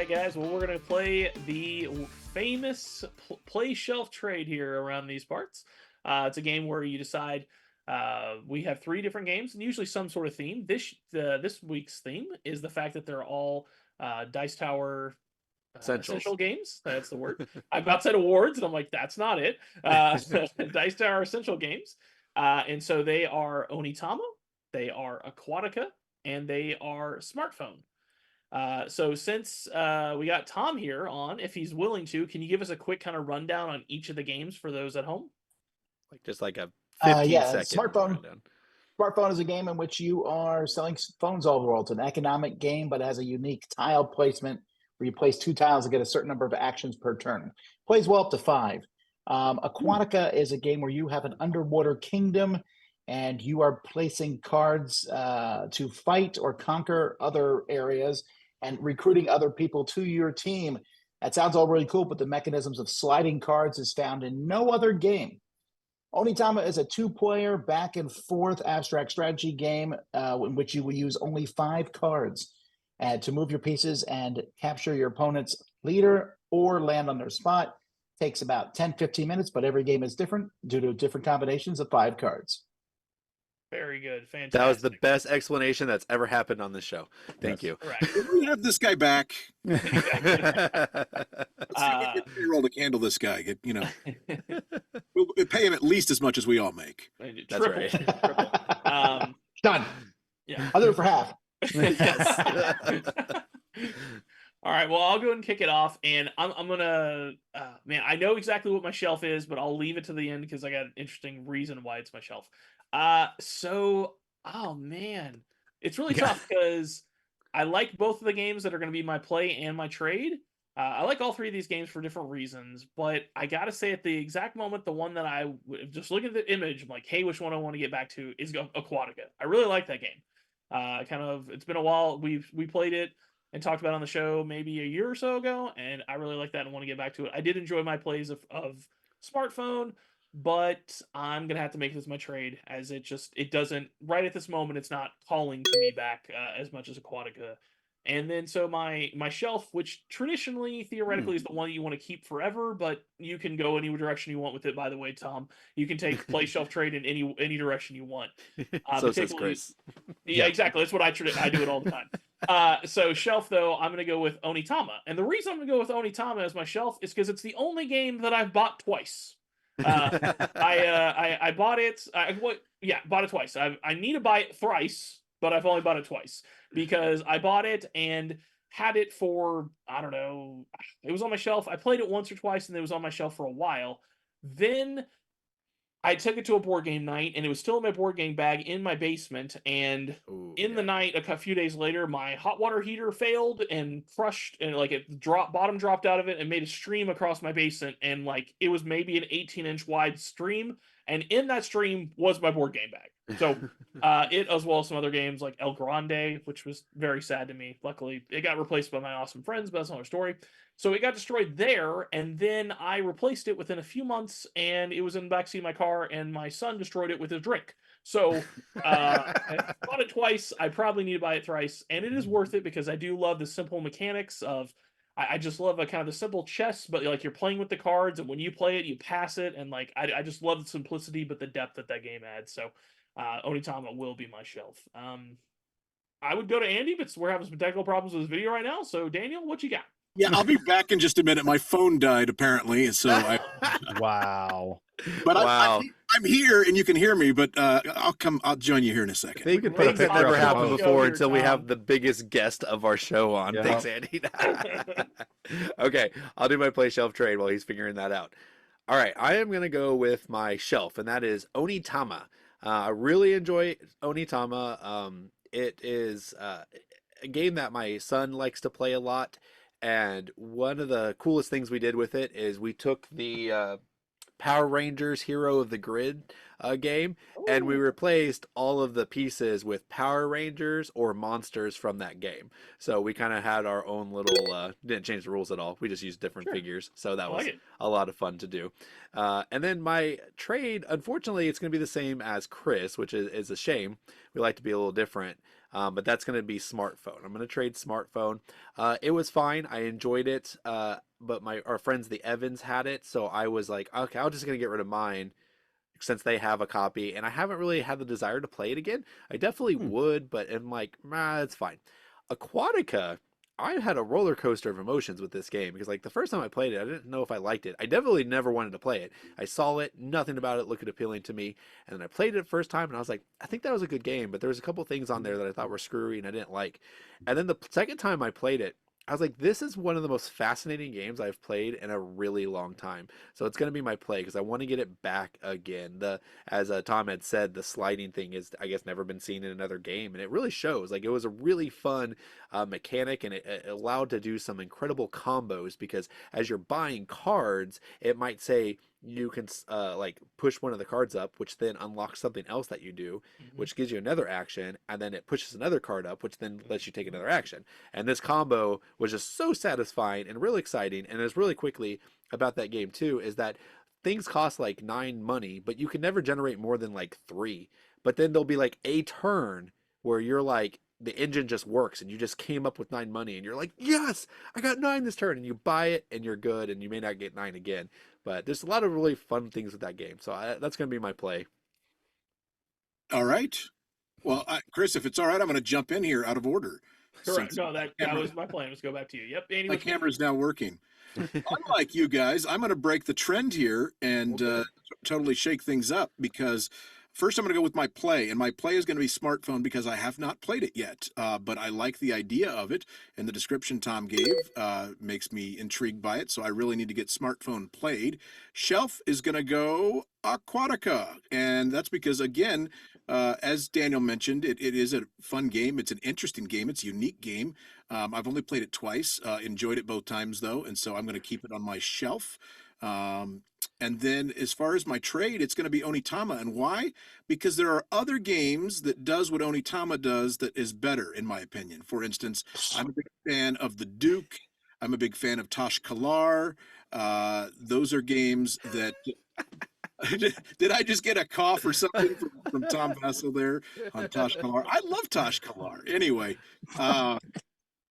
right, guys. Well, we're going to play the famous play shelf trade here around these parts. It's a game where you decide. We have 3 different games and usually some sort of theme. This week's theme is the fact that they're all Dice Tower essential games. That's the word. I about said awards, and I'm like, that's not it. Dice Tower essential games. And so they are Onitama, they are Aquatica, and they are Smartphone. So since we got Tom here on, if he's willing to, can you give us a quick kind of rundown on each of the games for those at home? Just like a 15-second Smartphone. rundown. Smartphone is a game in which you are selling phones all over the world. It's an economic game, but it has a unique tile placement where you place 2 tiles to get a certain number of actions per turn. Plays well up to 5. Aquatica is a game where you have an underwater kingdom and you are placing cards to fight or conquer other areas and recruiting other people to your team. That sounds all really cool, but the mechanisms of sliding cards is found in no other game. Onitama is a 2-player back and forth abstract strategy game in which you will use only 5 cards to move your pieces and capture your opponent's leader or land on their spot. Takes about 10-15 minutes, but every game is different due to different combinations of 5 cards. Very good. Fantastic. That was the best explanation that's ever happened on this show. Thank you. Correct. We have this guy back. Let's Uh, get payroll to handle this guy. We'll pay him at least as much as we all make. That's triple, right. triple. Done. Yeah. I'll do it for half. All right, well, I'll go ahead and kick it off, and I'm gonna, man, I know exactly what my shelf is, but I'll leave it to the end because I got an interesting reason why it's my shelf. Oh man, it's really tough because I like both of the games that are going to be my play and my trade. I like all 3 of these games for different reasons, but I gotta say at the exact moment, the one that just looking at the image, I'm like, hey, which one I want to get back to is Aquatica. I really like that game. It's been a while. We played it and talked about it on the show maybe a year or so ago, and I really like that and want to get back to it. I did enjoy my plays of Smartphone, but I'm gonna have to make this my trade as it doesn't right at this moment. It's not calling to me back as much as Aquatica. And then so my shelf, which traditionally theoretically is the one that you want to keep forever, but you can go any direction you want with it. By the way, Tom, you can take play shelf trade in any direction you want. So says Chris. Yeah, exactly. That's what I do it all the time. So shelf though, I'm gonna go with Onitama, and the reason I'm gonna go with Onitama as my shelf is because it's the only game that I've bought twice. I bought it. Bought it twice. I need to buy it thrice, but I've only bought it twice because I bought it and had it for, I don't know, it was on my shelf. I played it once or twice and it was on my shelf for a while. Then I took it to a board game night and it was still in my board game bag in my basement. And the night, a few days later, my hot water heater failed and crushed and bottom dropped out of it and made a stream across my basement. And it was maybe an 18-inch wide stream. And in that stream was my board game bag. So it, as well as some other games like El Grande, which was very sad to me. Luckily, it got replaced by my awesome friends, but that's another story. So it got destroyed there, and then I replaced it within a few months, and it was in the backseat of my car, and my son destroyed it with his drink. So I bought it twice. I probably need to buy it thrice, and it is worth it because I do love the simple mechanics of. I just love a kind of the simple chess, but you're playing with the cards, and when you play it, you pass it, and I just love the simplicity, but the depth that game adds. So Onitama will be my shelf. I would go to Andy, but we're having some technical problems with this video right now. So Daniel, what you got? Yeah, I'll be back in just a minute. My phone died apparently, so Wow. But Wow. I'm here and you can hear me. But I'll join you here in a second. Things put a that picture never up happened above. before until we have the biggest guest of our show on. Yeah. Thanks, Andy. Okay, I'll do my play shelf trade while he's figuring that out. All right, I am going to go with my shelf, and that is Onitama. I really enjoy Onitama. It is a game that my son likes to play a lot, and one of the coolest things we did with it is we took the Power Rangers Hero of the Grid game, and we replaced all of the pieces with Power Rangers or monsters from that game. So we kind of had our own little, didn't change the rules at all. We just used different figures. So that was a lot of fun to do. And then my trade, unfortunately, it's going to be the same as Chris, which is a shame. We like to be a little different. but that's going to be smartphone. I'm going to trade smartphone. It was fine. I enjoyed it. But our friends, the Evans, had it. So I was like, okay, I'm just going to get rid of mine since they have a copy. And I haven't really had the desire to play it again. I definitely would, but I'm like, it's fine. Aquatica, I had a roller coaster of emotions with this game because, like, the first time I played it, I didn't know if I liked it. I definitely never wanted to play it. I saw it, nothing about it looked appealing to me, and then I played it the first time, and I was like, I think that was a good game, but there was a couple things on there that I thought were screwy and I didn't like. And then the second time I played it, I was like, this is one of the most fascinating games I've played in a really long time. So it's going to be my play because I want to get it back again. As Tom had said, the sliding thing is, I guess, never been seen in another game, and it really shows. Like, it was a really fun mechanic, and it allowed to do some incredible combos because as you're buying cards, it might say you can like push one of the cards up, which then unlocks something else that you do, which gives you another action, and then it pushes another card up, which then lets you take another action. And this combo was just so satisfying and really exciting. And it's really quickly about that game too, is that things cost like 9 money, but you can never generate more than like 3. But then there'll be like a turn where you're like, the engine just works and you just came up with 9 money and you're like, yes, I got 9 this turn, and you buy it and you're good, and you may not get 9 again. But there's a lot of really fun things with that game. So that's going to be my play. All right. Well, Chris, if it's all right, I'm going to jump in here out of order. Correct. No, that was my plan. Was go back to you. Yep. Andy, my camera's now working. Unlike you guys, I'm going to break the trend here and totally shake things up because first I'm going to go with my play, and my play is going to be smartphone because I have not played it yet, but I like the idea of it, and the description Tom gave makes me intrigued by it, so I really need to get smartphone played. Shelf is going to go Aquatica, and that's because, again, as Daniel mentioned, it is a fun game. It's an interesting game. It's a unique game. I've only played it twice, enjoyed it both times, though, and so I'm going to keep it on my shelf. And then as far as my trade, it's going to be Onitama. And why? Because there are other games that does what Onitama does that is better, in my opinion. For instance, I'm a big fan of the Duke. I'm a big fan of Tosh Kalar. Those are games that... Did I just get a cough or something from Tom Vasel there on Tosh Kalar? I love Tosh Kalar. Anyway,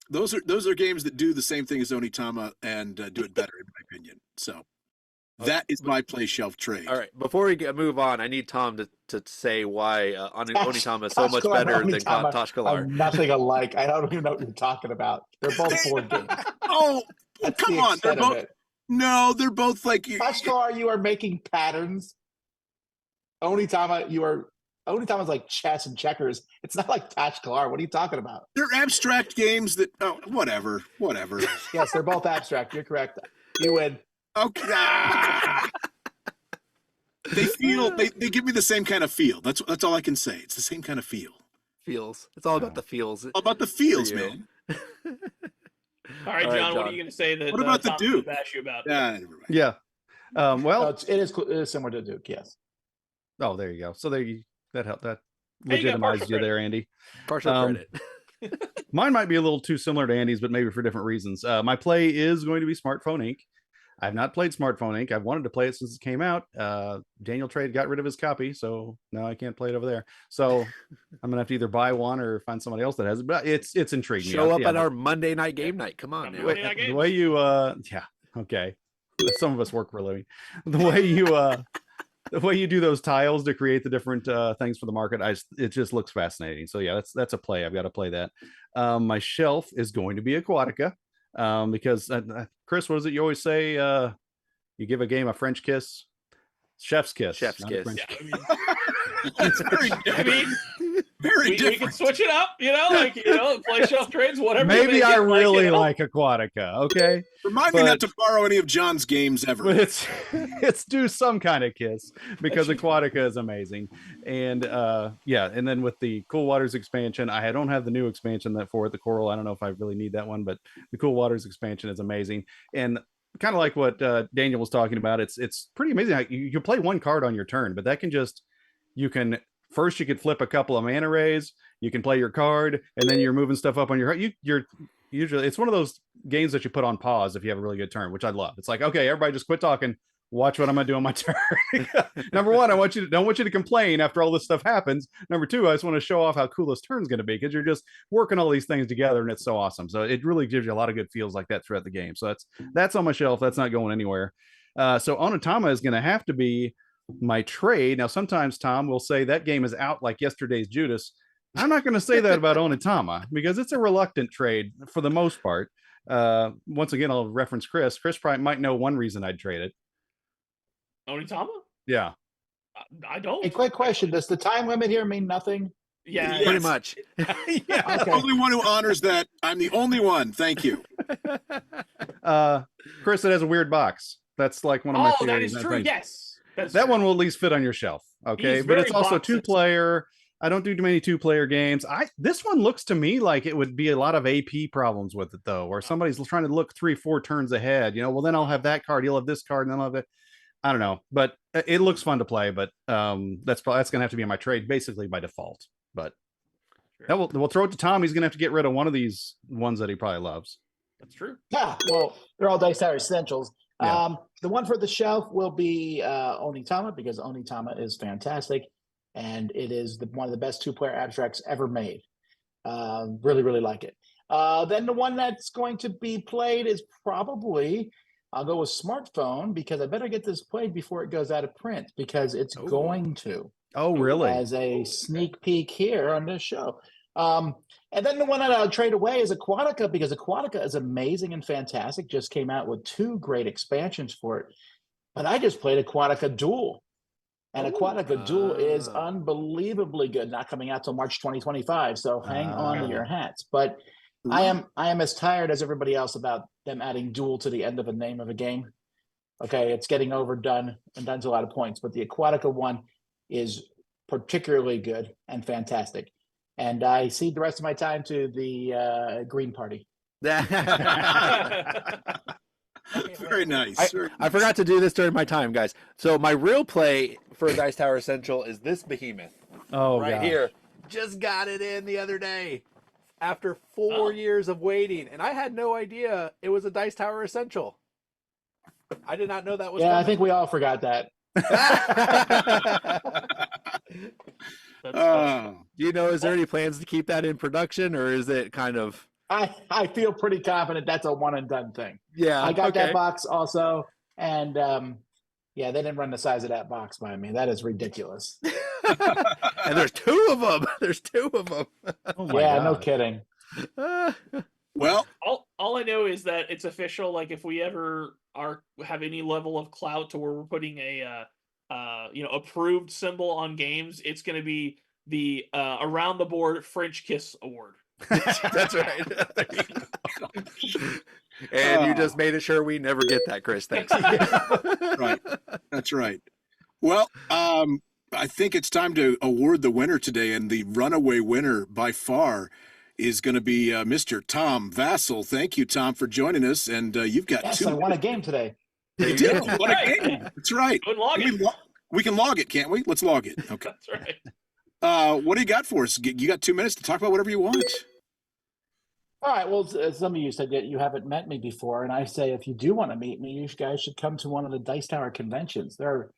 those are games that do the same thing as Onitama and do it better, in my opinion. So that is my play shelf trade. All right, before we move on, I need Tom to say why Onitama is so much better than Tosh Kalar. Nothing alike. I don't even know what you're talking about. They're both board games. Oh, come on. They're both. No, they're both like you. Tosh Kalar, you are making patterns. Onitama's like chess and checkers. It's not like Tosh Kalar. What are you talking about? They're abstract games that whatever. Yes, they're both abstract. You're correct. You win. Okay. They give me the same kind of feel. That's all I can say. It's the same kind of feel. Feels. It's all about the feels. All about the feels, man. All right, John, what are you going to say that what about the Duke? Bash you about? Yeah. Well, no, it is similar to Duke. Yes. Oh, there you go. So that helped. That legitimized you there, Andy. Partial credit. Mine might be a little too similar to Andy's, but maybe for different reasons. My play is going to be Smartphone Inc. I've not played Smartphone Inc. I've wanted to play it since it came out. Daniel Trade got rid of his copy, so now I can't play it over there. So I'm gonna have to either buy one or find somebody else that has it. But it's intriguing. Show up at our Monday night game night. Come on, now. The way you okay. Some of us work for a living. The way you do those tiles to create the different things for the market, it just looks fascinating. So yeah, that's a play. I've got to play that. My shelf is going to be Aquatica. Because Chris, what is it you always say? You give a game a French kiss, chef's kiss. Chef's kiss. It's very different. We can switch it up, play shelf trades, whatever. Maybe I really like Aquatica. Okay, remind me not to borrow any of John's games ever. But it's do some kind of kiss because Aquatica is amazing, and and then with the Cool Waters expansion, I don't have the new expansion for the Coral. I don't know if I really need that one, but the Cool Waters expansion is amazing, and kind of like what Daniel was talking about. It's pretty amazing how you play one card on your turn, but that can you can flip a couple of mana rays, you can play your card, and then you're moving stuff up on you're usually, it's one of those games that you put on pause if you have a really good turn, which I love. It's like, okay, everybody just quit talking, watch what I'm gonna do on my turn. Number one, I don't want you to complain after all this stuff happens. Number two, I just want to show off how cool this turn's gonna be because you're just working all these things together and it's so awesome. So it really gives you a lot of good feels like that throughout the game. So that's on my shelf. That's not going anywhere. So Onitama is gonna have to be my trade. Now, sometimes Tom will say that game is out like yesterday's Judas. I'm not going to say that about Onitama because it's a reluctant trade for the most part. Once again, I'll reference Chris. Chris probably might know one reason I'd trade it. Onitama? Yeah. I don't. A quick question: does the time limit here mean nothing? Yeah, Pretty much. yeah. Okay. The only one who honors that. I'm the only one. Thank you. Chris, it has a weird box. That's like one of my Oh, that theories. is I true. think. Yes. That one will at least fit on your shelf. Okay. He's But it's very also box sensitive. 2-player. I don't do too many 2-player games. This one looks to me like it would be a lot of AP problems with it though, where somebody's trying to look 3-4 turns ahead. Well, then I'll have that card, you'll have this card, and then I'll have it. I don't know, but it looks fun to play. But that's gonna have to be in my trade basically by default. But we'll throw it to Tom. He's gonna have to get rid of one of these ones that he probably loves. That's true. Yeah, well, they're all Dice Tower essentials. Yeah. The one for the shelf will be Onitama because Onitama is fantastic, and it is one of the best 2-player abstracts ever made. Really, really like it. Then the one that's going to be played is probably, I'll go with Smartphone because I better get this played before it goes out of print because it's going to. Oh, really? As a sneak peek here on this show. And then the one that I'll trade away is Aquatica because Aquatica is amazing and fantastic. Just came out with 2 great expansions for it. But I just played Aquatica Duel. And Aquatica Duel is unbelievably good. Not coming out till March 2025. So hang on to your hats. But I am as tired as everybody else about them adding Duel to the end of a name of a game. Okay, it's getting overdone and done to a lot of points. But the Aquatica one is particularly good and fantastic. And I cede the rest of my time to the Green Party. Very nice. I forgot to do this during my time, guys. So my real play for Dice Tower Essential is this behemoth. Oh, right gosh. here. Just got it in the other day after 4 years of waiting, and I had no idea it was a Dice Tower Essential. I did not know that was. Yeah, coming. I think we all forgot that. Is there any plans to keep that in production, or is it kind of? I feel pretty confident that's a one and done thing. Yeah, I got that box also, and they didn't run the size of that box by me. That is ridiculous. And there's 2 of them. There's 2 of them. Oh my Yeah, gosh. no kidding. Well, all I know is that it's official. Like if we ever have any level of clout to where we're putting a approved symbol on games, it's going to be the around the board French Kiss Award. That's right. And you just made it sure we never get that, Chris. Thanks. Right. That's right. Well, I think it's time to award the winner today, and the runaway winner by far is going to be Mr. Tom Vasel. Thank you, Tom, for joining us. And you've got Yes, 2. I won a game today. You did. You won a game. That's right. Go and log it. We can log it, can't we? Let's log it. Okay. That's right. What do you got for us? You got 2 minutes to talk about whatever you want. All right. Well, some of you said that you haven't met me before, and I say if you do want to meet me, you guys should come to one of the Dice Tower conventions. There are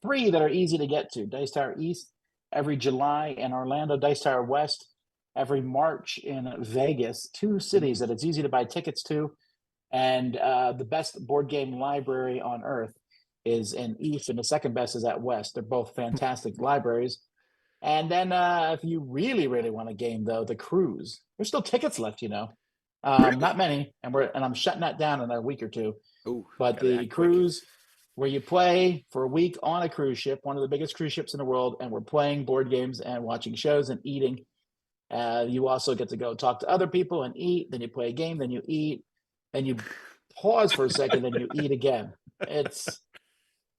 3 that are easy to get to: Dice Tower East every July in Orlando, Dice Tower West every March in Vegas. 2 cities that it's easy to buy tickets to, and the best board game library on earth is in East, and the second best is at West. They're both fantastic libraries. And then if you really, really want a game, though, the cruise. There's still tickets left, not many, and I'm shutting that down in a week or 2. Ooh, but the cruise, where you play for a week on a cruise ship, one of the biggest cruise ships in the world, and we're playing board games and watching shows and eating. You also get to go talk to other people and eat. Then you play a game. Then you eat. Then you pause for a second. Then you eat again.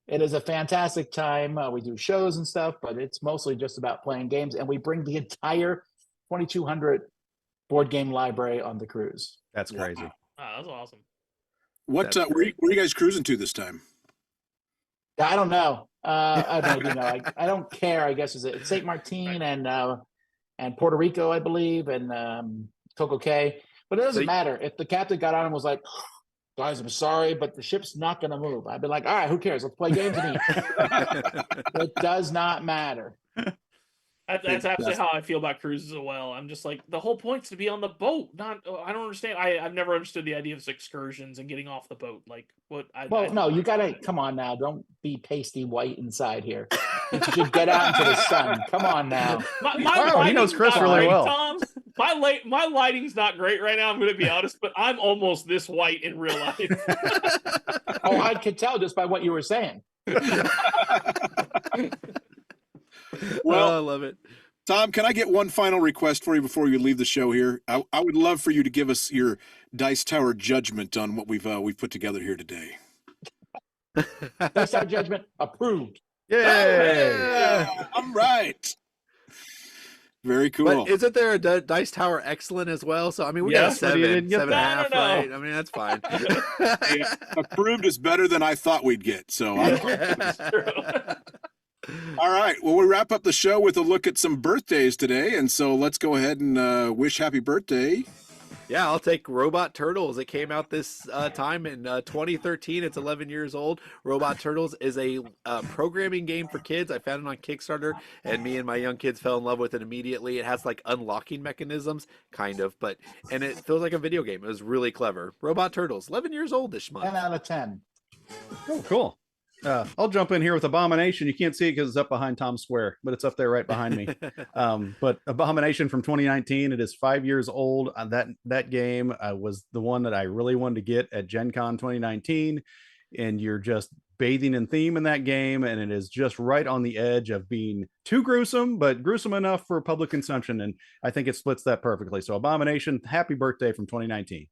It is a fantastic time. We do shows and stuff, but it's mostly just about playing games. And we bring the entire 2,200 board game library on the cruise. That's crazy. Oh, that's awesome. What where are you guys cruising to this time? I don't know. I don't know. I don't care. I guess it's St. Martin and Puerto Rico, I believe, and Coco Cay. But it doesn't matter if the captain got on and was like, guys, I'm sorry, but the ship's not going to move. I've been like, all right, who cares? Let's play games and eat. It does not matter. That's absolutely how I feel about cruises as well. I'm just like, the whole point's to be on the boat. Not, I don't understand. I've never understood the idea of excursions and getting off the boat. Like, what? No, you gotta come on now. Don't be pasty white inside here. You should get out into the sun. Come on now. He knows Chris really well. Tom. My lighting's not great right now. I'm going to be honest, but I'm almost this white in real life. Oh, I could tell just by what you were saying. Well, I love it. Tom, can I get one final request for you before you leave the show here? I would love for you to give us your Dice Tower judgment on what we've put together here today. Dice Tower judgment approved. Yay! Yeah, I'm right. Very cool. But isn't there a Dice Tower excellent as well? So I mean, we got a Yes, but you 7, didn't get 7.5, that. right? I mean, that's fine. Yeah, approved is better than I thought we'd get. So, all right. Well, we wrap up the show with a look at some birthdays today, and so let's go ahead and wish happy birthday. Yeah, I'll take Robot Turtles. It came out this time in 2013. It's 11 years old. Robot Turtles is a programming game for kids. I found it on Kickstarter, and me and my young kids fell in love with it immediately. It has like unlocking mechanisms, kind of, and it feels like a video game. It was really clever. Robot Turtles, 11 years old this month. 10 out of 10. Oh, cool. I'll jump in here with Abomination. You can't see it because it's up behind Tom Square, but it's up there right behind me. But Abomination from 2019. It is 5 years old. That game was the one that I really wanted to get at Gen Con 2019. And you're just bathing in theme in that game. And it is just right on the edge of being too gruesome, but gruesome enough for public consumption. And I think it splits that perfectly. So Abomination, happy birthday from 2019.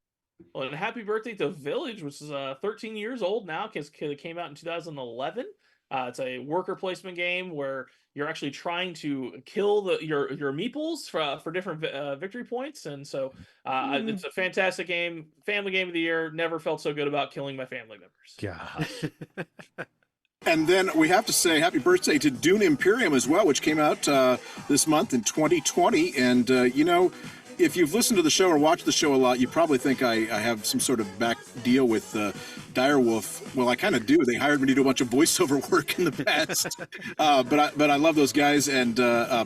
Well, and happy birthday to Village, which is 13 years old now because it came out in 2011. It's a worker placement game where you're actually trying to kill your meeples for different victory points, and so it's a fantastic game, family game of the year. Never felt so good about killing my family members. Gosh. And then we have to say happy birthday to Dune Imperium as well, which came out this month in 2020. And, if you've listened to the show or watched the show a lot, you probably think I have some sort of back deal with Direwolf. Well, I kind of do. They hired me to do a bunch of voiceover work in the past. But I love those guys. And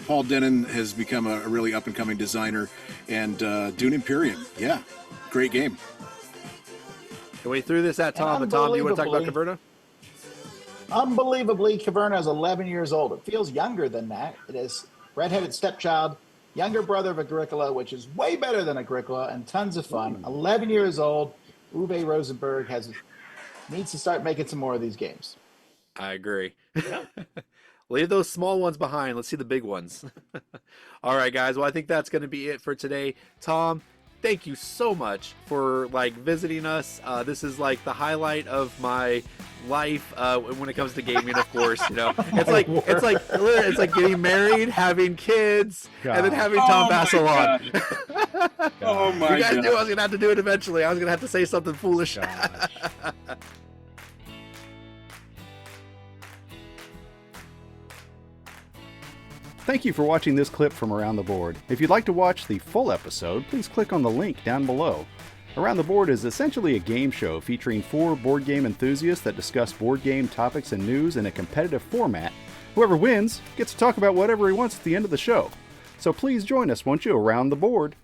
Paul Denon has become a really up-and-coming designer. And Dune Imperium, yeah, great game. Can we throw this at Tom? And Tom, you want to talk about Caverna? Unbelievably, Caverna is 11 years old. It feels younger than that. It is redheaded stepchild, younger brother of Agricola, which is way better than Agricola and tons of fun. 11 years old. Uwe Rosenberg needs to start making some more of these games. I agree. Leave those small ones behind. Let's see the big ones. All right, guys. Well, I think that's going to be it for today. Tom, thank you so much for visiting us. This is like the highlight of my life when it comes to gaming. Of course, it's like getting married, having kids, and then having Tom Vasel on. Oh my! You guys knew I was gonna have to do it eventually. I was gonna have to say something foolish. Thank you for watching this clip from Around the Board. If you'd like to watch the full episode, please click on the link down below. Around the Board is essentially a game show featuring 4 board game enthusiasts that discuss board game topics and news in a competitive format. Whoever wins gets to talk about whatever he wants at the end of the show. So please join us, won't you, Around the Board.